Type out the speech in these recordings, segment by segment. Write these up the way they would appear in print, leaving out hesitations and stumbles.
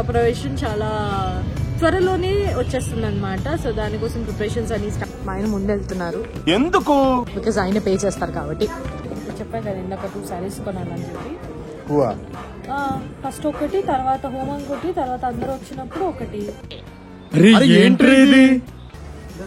గృహప్రవేశం చాలా త్వరలోనే వచ్చేస్తుంది అనమాట. సో దానికోసం ప్రిపరేషన్స్ అని మా ఆయన ముందు వెళ్తున్నారు. ఎందుకు? బికాజ్ ఆయన పే చేస్తారు కాబట్టి. చెప్పాను కదా ఇందాక 2 sarees కొనాలని చెప్పి. ఫస్ట్ ఒకటి, తర్వాత హోమం ఒకటి, తర్వాత అందరూ వచ్చినప్పుడు ఒకటి.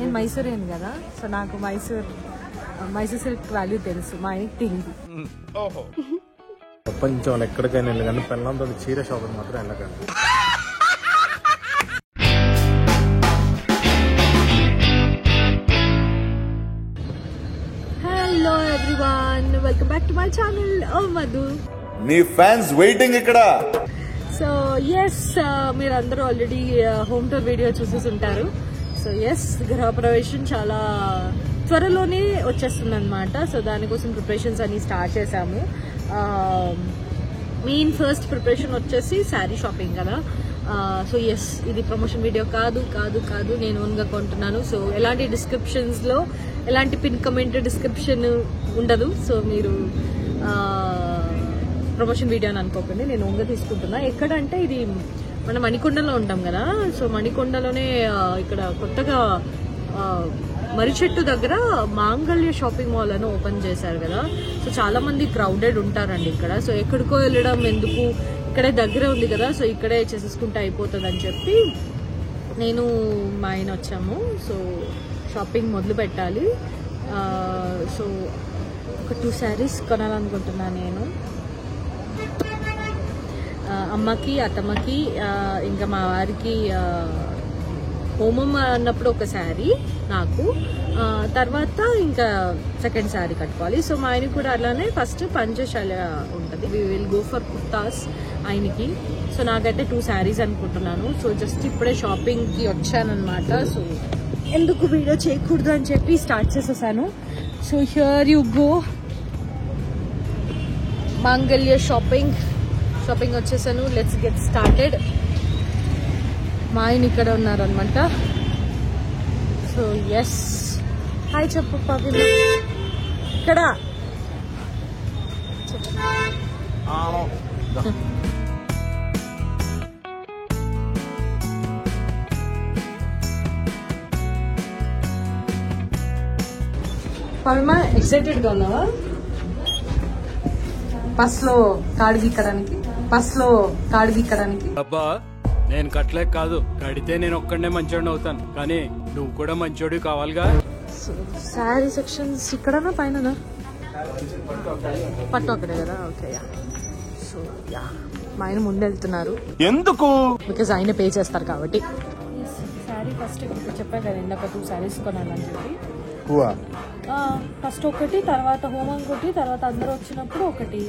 నేను మైసూరేను కదా, సో నాకు మైసూర్ సిల్క్ వాల్యూ తెలుసు, మా ఆయనకి తెలియదు. ప్రపంచంలో ఎక్కడికైనా వెళ్ళి కానీ పిల్లలతో చీర షాపింగ్ మాత్రం వెళ్ళకండి. Hello everyone, welcome back to my channel. ఓ మధు, నీ ఫ్యాన్స్ వెయిటింగ్ ఇక్కడ. సో ఎస్, మీరు అందరూ ఆల్రెడీ హోమ్ టూర్ వీడియో చూసేసి ఉంటారు. సో ఎస్, గృహప్రవేశం చాలా త్వరలోనే వచ్చేస్తుంది అనమాట. సో దానికోసం ప్రిపరేషన్స్ అన్ని స్టార్ట్ చేసాము. మెయిన్ ఫస్ట్ ప్రిపరేషన్ వచ్చేసి శారీ షాపింగ్ కదా. సో ఎస్, ఇది ప్రమోషన్ వీడియో కాదు, నేను ఓన్గా కొంటున్నాను. సో ఎలాంటి డిస్క్రిప్షన్స్లో ఎలాంటి పిన్ కమెంట్ డిస్క్రిప్షన్ ఉండదు. సో మీరు ప్రమోషన్ వీడియో అని అనుకోకండి, నేను ఓన్గా తీసుకుంటున్నా. ఎక్కడంటే ఇది మన మణికొండలో ఉంటాం కదా. సో మణికొండలోనే ఇక్కడ కొత్తగా మర్రి చెట్టు దగ్గర మాంగళ్య షాపింగ్ మాల్ అని ఓపెన్ చేశారు కదా. సో చాలా మంది క్రౌడెడ్ ఉంటారండి ఇక్కడ. సో ఎక్కడికో వెళ్ళడం ఎందుకు, ఇక్కడే దగ్గర ఉంది కదా, సో ఇక్కడే చేసేసుకుంటే అయిపోతుంది అని చెప్పి నేను మా ఆయన వచ్చాము. సో షాపింగ్ మొదలు పెట్టాలి. సో ఒక 2 sarees కొనాలనుకుంటున్నాను నేను. అమ్మకి, అత్తమ్మకి, ఇంకా మా వారికి హోమం అన్నప్పుడు ఒక శారీ నాకు, తర్వాత ఇంకా సెకండ్ శారీ కట్టుకోవాలి. సో మా ఆయనకి కూడా అలానే ఫస్ట్ పంచశాల ఉంటుంది. We will go for kurtas ఆయనకి. సో నాకైతే 2 sarees అనుకుంటున్నాను. సో జస్ట్ ఇప్పుడే షాపింగ్కి వచ్చానమాట. సో ఎందుకు వీడియో చేయకూడదు అని చెప్పి స్టార్ట్ చేసేసాను. సో హియర్ యూ గో, మాంగళ్య షాపింగ్ వచ్చేసాను. Let's get started. మా ఆయన ఇక్కడ ఉన్నారనమాట. సో ఎస్, హాయ్ చెప్పు పాపి. ఇక్కడ పాపిమా ఎక్సైటెడ్గా ఉన్నావా? బస్లో కాడు గీక్కడానికి. అబ్బా, నేను కట్టలేక కాదు, కడితే నేను ఒక్కడనే మంచోడిని అవుతాను, కానీ నువ్వు కూడా మంచోడి కావాలిగా. శారీ సెక్షన్స్ ఇక్కడనా పైన? పట్టు అక్కడే కదా. ఓకే, సో యా, మా ఆయన ముందు వెళ్తున్నారు. ఎందుకు? బికాజ్ ఆయన పే చేస్తారు కాబట్టి. శారీ ఫస్ట్ చెప్పాను కదా ఇందాక 2 sarees కొనాలని చెప్పి. ఫస్ట్ ఒకటి, తర్వాత హోమం ఒకటి, తర్వాత అందరూ వచ్చినప్పుడు ఒకటి.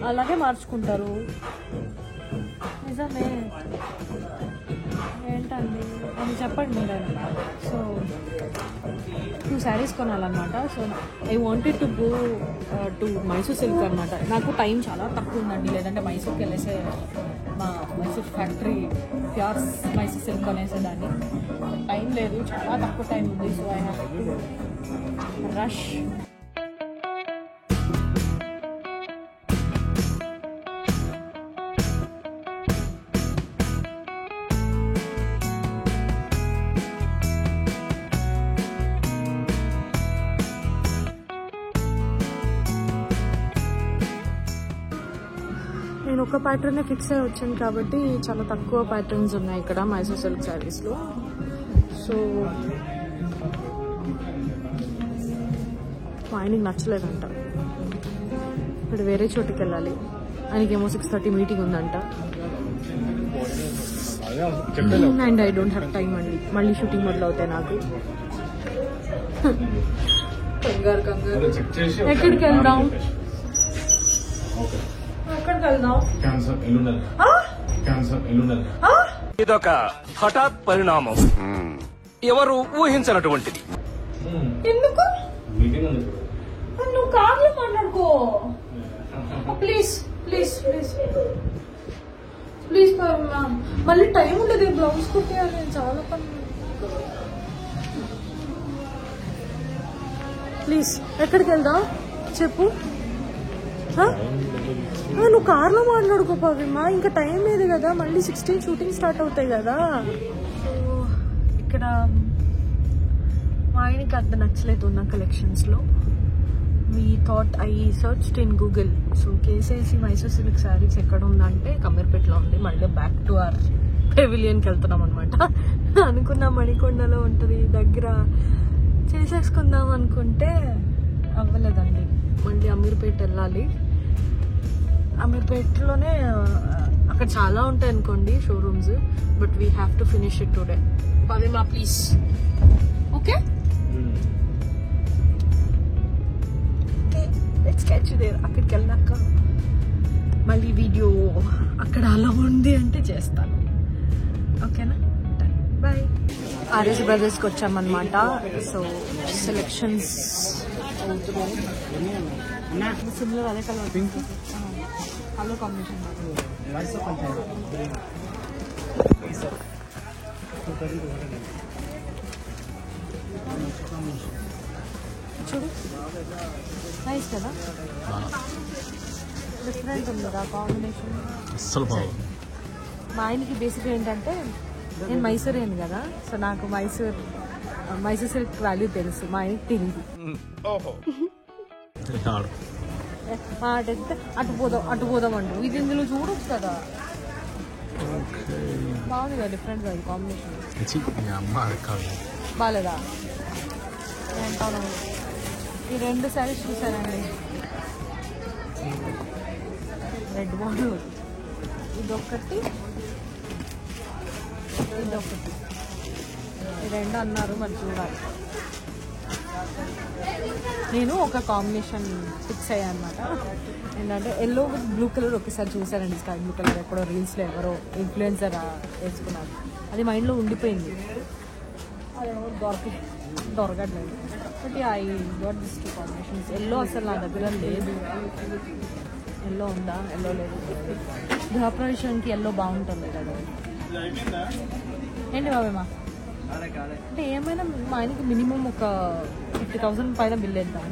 అలాగే మార్చుకుంటారు. నిజమే, ఏంటండి అని చెప్పండి మీరు. సో 2 sarees కొనాలన్నమాట. So I wanted to go to Mysore silk అనమాట. నాకు టైం చాలా తక్కువ ఉందండి, లేదంటే మైసూర్కి వెళ్ళేసే మా Mysore factory pure Mysore silk కొనేసేదాన్ని. టైం లేదు, చాలా తక్కువ టైం ఉంది. So I have to rush. నేను ఒక ప్యాటర్న్ ఫిక్స్ అయ్యి వచ్చాను కాబట్టి చాలా తక్కువ ప్యాటర్న్స్ ఉన్నాయి ఇక్కడ మైసూర్ సిల్క్ శారీస్లో. సో ఆయనకి నచ్చలేదంట, ఇప్పుడు వేరే చోటుకి వెళ్ళాలి. ఆయనకేమో 6:30 మీటింగ్ ఉందంట. And I don't have time అండి. మళ్ళీ షూటింగ్ మొదలవుతాయి నాకు. కంగారు. ఎక్కడికి వెళ్దాం? ఇదొక హఠాత్ పరిణామం, ఎవరు ఊహించినటువంటిది. ఎందుకు నువ్వు కార్లో మాట్లాడుకో ప్లీజ్. మళ్ళీ టైం ఉండదు, బ్లౌజ్ కుట్టేయాలి, చాలా పని. ప్లీజ్ ఎక్కడికి వెళ్దాం చెప్పు. నువ్వు కార్లో మాట్లాడుకో పవిమా, ఇంకా టైం ఏది కదా, మళ్ళీ 16 షూటింగ్ స్టార్ట్ అవుతాయి కదా. సో ఇక్కడ మా ఆయనకి అంత నచ్చలేదు ఉన్న కలెక్షన్స్లో. మీ thought I searched in Google. So కేసేసి మైసూర్ సిల్క్ శారీస్ ఎక్కడ ఉందంటే కమీర్పేటలో ఉంది. మళ్ళీ బ్యాక్ టు అవర్ పెవిలియన్కి వెళ్తున్నాం అనమాట. అనుకున్నా మణికొండలో ఉంటుంది దగ్గర, చేసేసుకుందాం అనుకుంటే అవ్వలేదండి. మళ్ళీ అమీర్పేట వెళ్ళాలి. అమీర్పేటలోనే అక్కడ చాలా ఉంటాయి అనుకోండి showrooms, but we have to finish it today. పవిమా please. Okay let's catch you there. అక్కడికి వెళ్ళాక మళ్ళీ వీడియో అక్కడ అలా ఉంది అంటే చేస్తాను. ఓకేనా, బాయ్. ఆర్ఎస్ బ్రదర్స్కి వచ్చామన్నమాట. సో సెలెక్షన్స్ సిమిలర్ అదే కలర్, కలర్ కాంబినేషన్ చూడు, నైస్ కదా, డిఫరెంట్ ఉంది కదా కాంబినేషన్. అస్సలు బాగుంది. మా ఆయనకి బేసిక్గా ఏంటంటే, నేను మైసూరేను కదా, సో నాకు మైసూర్ సిల్క్ వాల్యూ తెలుసు, మా ఆయనకి తెలియదు. అటు పోదాం అంటారు. ఇది ఇందులో చూడొచ్చు కదా, బాగుంది కదా, డిఫరెంట్ కదా కాంబినేషన్. బాగాలేదా? అంటాను. ఈ 2 శారీస్ చూసానండి, రెడ్ బార్డర్, ఇదొకటి ఇదొకటి, ఈ 2 అన్నారు, మరి చూడాలి. నేను ఒక కాంబినేషన్ ఫిక్స్ అయ్యా అనమాట. ఏంటంటే ఎల్లో విత్ బ్లూ కలర్ ఒకసారి చూసానండి, స్కై బ్లూ కలర్ ఎక్కడో రీల్స్లో ఎవరో ఇన్ఫ్లుయెన్సర్ వేసుకున్నారు, అది మైండ్లో ఉండిపోయింది. అదేమో దొరకట్లేదు. But I got this 2 combinations. Yellow అసలు నా దగ్గర లేదు. ఎల్లో ఉందా? ఎల్లో లేదు. గృహప్రవేశానికి ఎల్లో బాగుంటుంది కదా. ఏంటి బాబేమా అంటే ఏమైనా మా ఆయనకి మినిమం ఒక 50,000 పైన బిల్ వేద్దాం.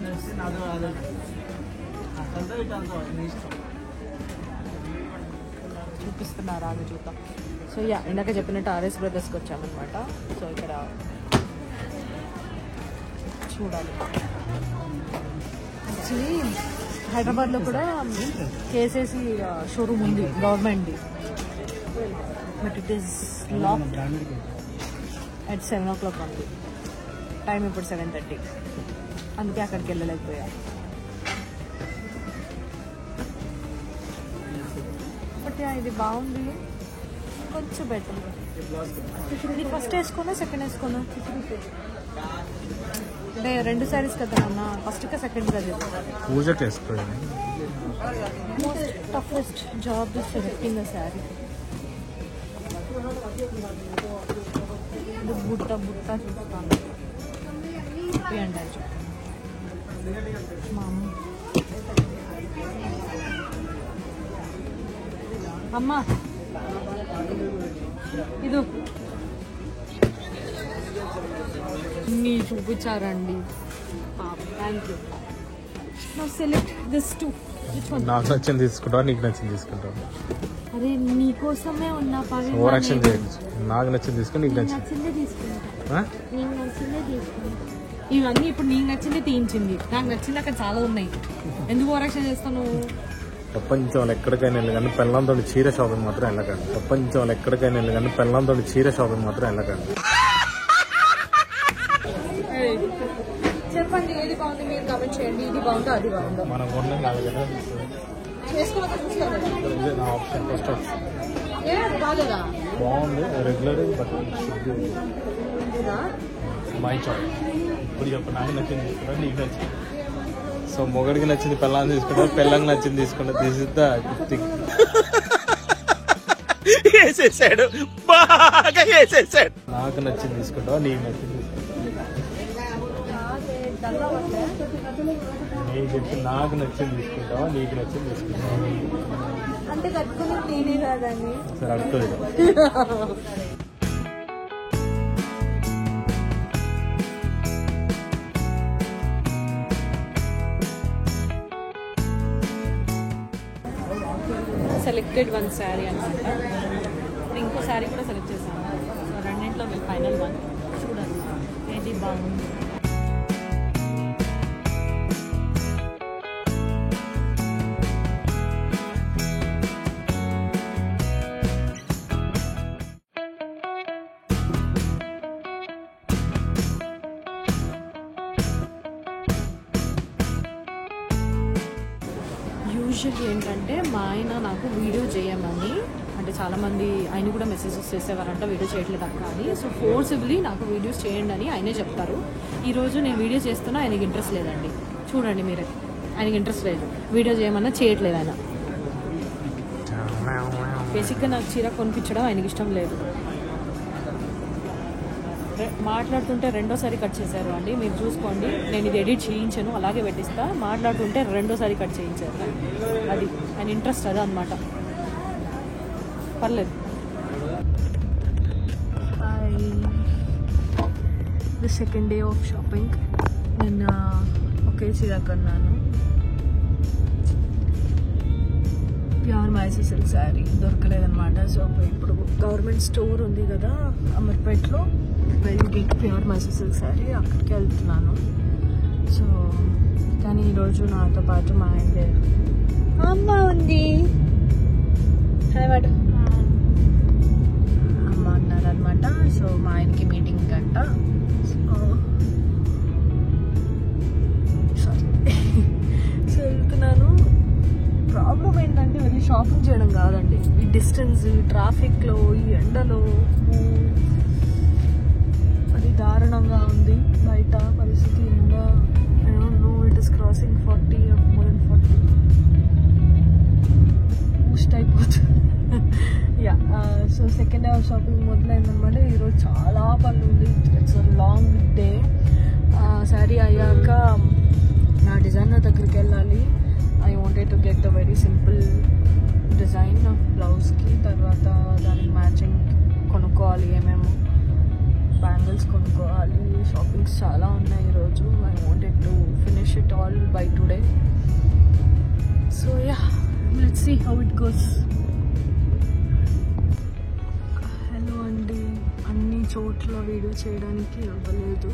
చూపిస్తున్నారా అని చూద్దాం. సో ఇందాక చెప్పినట్టు ఆర్ఎస్ బ్రదర్స్కి వచ్చామన్నమాట. సో ఇక్కడ చూడాలి. యాక్చువల్లీ హైదరాబాద్లో కూడా కేసేసి షోరూమ్ ఉంది గవర్నమెంట్ది, but it is locked at 7 o'clock ఉంది. టైం ఇప్పుడు 7:30, అందుకే అక్కడికి వెళ్ళలేకపోయా. బట్ ఇది బాగుంది, కొంచెం బెటర్. ఇది ఫస్ట్ వేసుకోనా సెకండ్ వేసుకోనా? అంటే 2 శారీస్ కదా అన్న, ఫస్ట్ కా సెకండ్ కదా? పూజకి వేసుకోండి. Most toughest job is selecting a saree. ఇది బుట్ట చూస్తాను అంటారు మా అమ్మ. ఇది మీ చూపించారండి, thank you. Now select this 2. నాకు నచ్చింది తీసుకుంటావా, నీకు నచ్చింది తీసుకుంటావా? అరే నీకోసమే ఉన్నా పవి. ఓవరాక్షన్ చేయొచ్చు. నాకు నచ్చింది తీసుకుని నీకు నచ్చిందే తీసుకుంటా. నీకు నచ్చిందే తీసుకుంటా. ఇవన్నీ ఇప్పుడు నీకు నచ్చిందే తీయించింది, నాకు నచ్చింది అక్కడ చాలా ఉన్నాయి. ఎందుకు ఓవరాక్షన్ చేస్తాను? ప్రపంచంలో ఎక్కడికైనా వెళ్ళి కానీ పెళ్ళంతో చీర షాపింగ్ మాత్రం వెళ్ళకండి. ప్రపంచంలో ఎక్కడికైనా వెళ్ళి కానీ పెళ్ళంతో చీర షాపింగ్ మాత్రం వెళ్ళకండి. చెప్పండి ఏది బాగుంది, మీరు కమెంట్ చేయండి. ఇది బాగుందో అది బాగుందో. మనం కొన్నాం కాదు కదా, చేసుకోవాలి చూస్తారు. ఇదే నా ఆప్షన్. ఫస్ట్ ఏ బాగాలేదా? బాగుంది, రెగ్యులర్, బట్ ఇదా? My choice. ఇప్పుడు చెప్పు, నాకు నచ్చింది తీసుకుంటా, నీకు నచ్చింది. సో మొగడికి నచ్చింది పెళ్ళాన్ని తీసుకుంటా, పెళ్ళంకి నచ్చింది తీసుకుంటా. This is the thing. వేసేసాడు, బాగా వేసేసాడు. నాకు నచ్చింది తీసుకుంటావా, నీకు నచ్చింది తీసుకుంటా. నేను చెప్పి నాకు నచ్చింది తీసుకుంటావా, నీకు నచ్చింది తీసుకుంటావా? అంటే కట్టుకుని నేనే కాదండి. సరే అడుగుతుంది. సెలెక్టెడ్ వన్ శారీ అనమాట. ఇప్పుడు ఇంకో శారీ కూడా సెలెక్ట్ చేశాను. సో రెండింటిలో ఫైనల్ వన్ చూడాలి ఏది బాగుంది. యూజువల్లీ ఏంటంటే మా ఆయన నాకు వీడియో చేయమని, అంటే చాలామంది ఆయన కూడా మెసేజెస్ చేసేవారంట వీడియో చేయట్లేదు అక్క అని. సో ఫోర్సిబ్లీ నాకు వీడియోస్ చేయండి అని ఆయనే చెప్తారు. ఈరోజు నేను వీడియో చేస్తున్నా, ఆయనకి ఇంట్రెస్ట్ లేదండి. చూడండి మీరే, ఆయనకి ఇంట్రెస్ట్ లేదు, వీడియో చేయమన్నా చేయట్లేదు ఆయన. బేసిక్గా నాకు చీర కొనిపించడం ఆయనకి ఇష్టం లేదు. మాట్లాడుతుంటే రెండోసారి కట్ చేశారు అండి, మీరు చూసుకోండి. నేను ఇది ఎడిట్ చేయించాను, అలాగే పెట్టిస్తా. మాట్లాడుతుంటే రెండోసారి కట్ చేయించారు. అది ఆయన ఇంట్రెస్ట్ అదే అనమాట. పర్లేదు. The second day of shopping. నిన్న ఒకే చీర కొన్నాను, ప్యూర్ మైసూర్ సిల్క్ శారీ దొరకలేదన్నమాట. సో ఇప్పుడు గవర్నమెంట్ స్టోర్ ఉంది కదా అమర్పేటలో, very big pure Mysore silk saree, అక్కడికి వెళ్తున్నాను. సో కానీ ఈరోజు నాతో పాటు మా ఆయన లేరు. అమ్మ ఉంది, అమ్మ అన్నారనమాట. సో మా ఆయనకి మీటింగ్ గంట. సో వెళ్తున్నాను. ప్రాబ్లం ఏంటంటే వెళ్ళి షాపింగ్ చేయడం కాదండి, ఈ డిస్టెన్స్, ట్రాఫిక్లో, ఈ ఎండలో అది దారుణంగా ఉంది బయట పరిస్థితి. ఎండ, I don't know, it is crossing 40 or more than 40. Boost అయిపోతుంది. Yeah, so second day of shopping మొదలైందనమాట. ఈరోజు చాలా పనులు ఉంది. It's a long day. Saree అయ్యాక నా డిజైనర్ దగ్గరికి వెళ్ళాలి. I wanted to get a very simple design బ్లౌజ్కి. తర్వాత దానికి మ్యాచింగ్ కొనుక్కోవాలి, ఏమేమో బ్యాంగిల్స్ కొనుక్కోవాలి. షాపింగ్స్ చాలా ఉన్నాయి ఈరోజు. I wanted to finish it all by today. So yeah, let's see how it goes. Hello అండి, అన్ని చోట్ల వీడియో చేయడానికి అవ్వలేదు.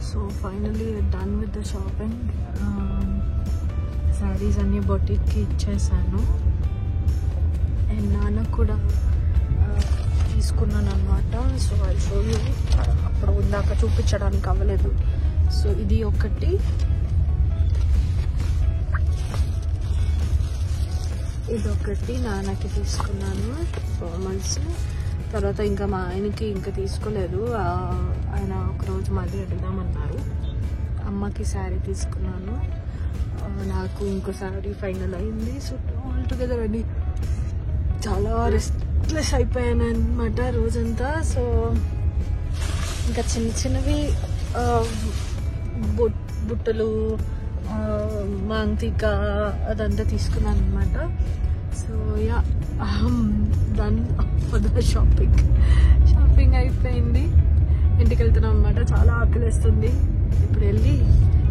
So finally done with the shopping. Saris అన్ని బొటిక్కి ఇచ్చేసాను. అండ్ నాన్నకు కూడా తీసుకున్నాను అనమాట. So I show you. అప్పుడు ఉందాక చూపించడానికి అవ్వలేదు. సో ఇది ఒకటి, ఇదొకటి నాన్నకి తీసుకున్నాను ఫార్మల్స్. తర్వాత ఇంకా మా ఆయనకి ఇంకా తీసుకోలేదు, ఆయన ఒకరోజు మళ్ళీ అడుగుదామన్నారు. అమ్మకి శారీ తీసుకున్నాను, నాకు ఇంకో శారీ ఫైనల్ అయింది. సో ఆల్ టుగెదర్ అండి చాలా రెస్ట్లెస్ అయిపోయాను అనమాట రోజంతా. సో ఇంకా చిన్న చిన్నవి బుట్టలు, మాంతిక అదంతా తీసుకున్నాను అనమాట. So yeah, done for the shopping అయిపోయింది. ఇంటికి వెళ్తున్నాం అనమాట. చాలా ఆకలిస్తుంది. ఇప్పుడు వెళ్ళి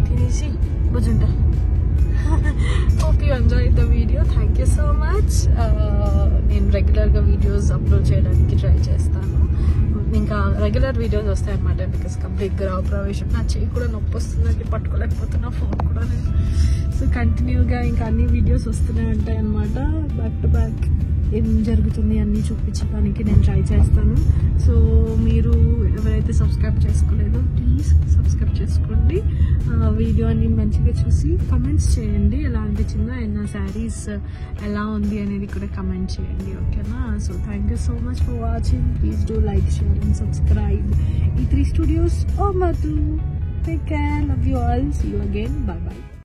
తినేసి బుజ్జుంటా. Hope you enjoyed the video. Thank you so much. నేను రెగ్యులర్గా వీడియోస్ అప్లోడ్ చేయడానికి ట్రై చేస్తాను. ఇంకా రెగ్యులర్ వీడియోస్ వస్తాయి అన్నమాట. బికాస్ కంప్లీట్ గృహప్రవేశం, నా చేయి కూడా నొప్పి వస్తుంది, పట్టుకోలేకపోతున్నా ఫోన్ కూడా నేను. సో కంటిన్యూగా ఇంకా అన్ని వీడియోస్ వస్తూనే ఉంటాయి అన్నమాట. బ్యాక్ టు బ్యాక్ ఏం జరుగుతుంది అన్నీ చూపించడానికి నేను ట్రై చేస్తాను. సో మీరు ఎవరైతే సబ్స్క్రైబ్ చేసుకోలేదో ప్లీజ్ సబ్స్క్రైబ్ చేసుకోండి. వీడియో అన్ని మంచిగా చూసి కమెంట్స్ చేయండి ఎలా అనిపించిందో, అండ్ నా శారీస్ ఎలా ఉంది అనేది కూడా కమెంట్ చేయండి, ఓకేనా? So thank you so much for watching. Please do like, share and subscribe. E3 Studios or Madhu. Take care. Love you all. See you again. Bye bye.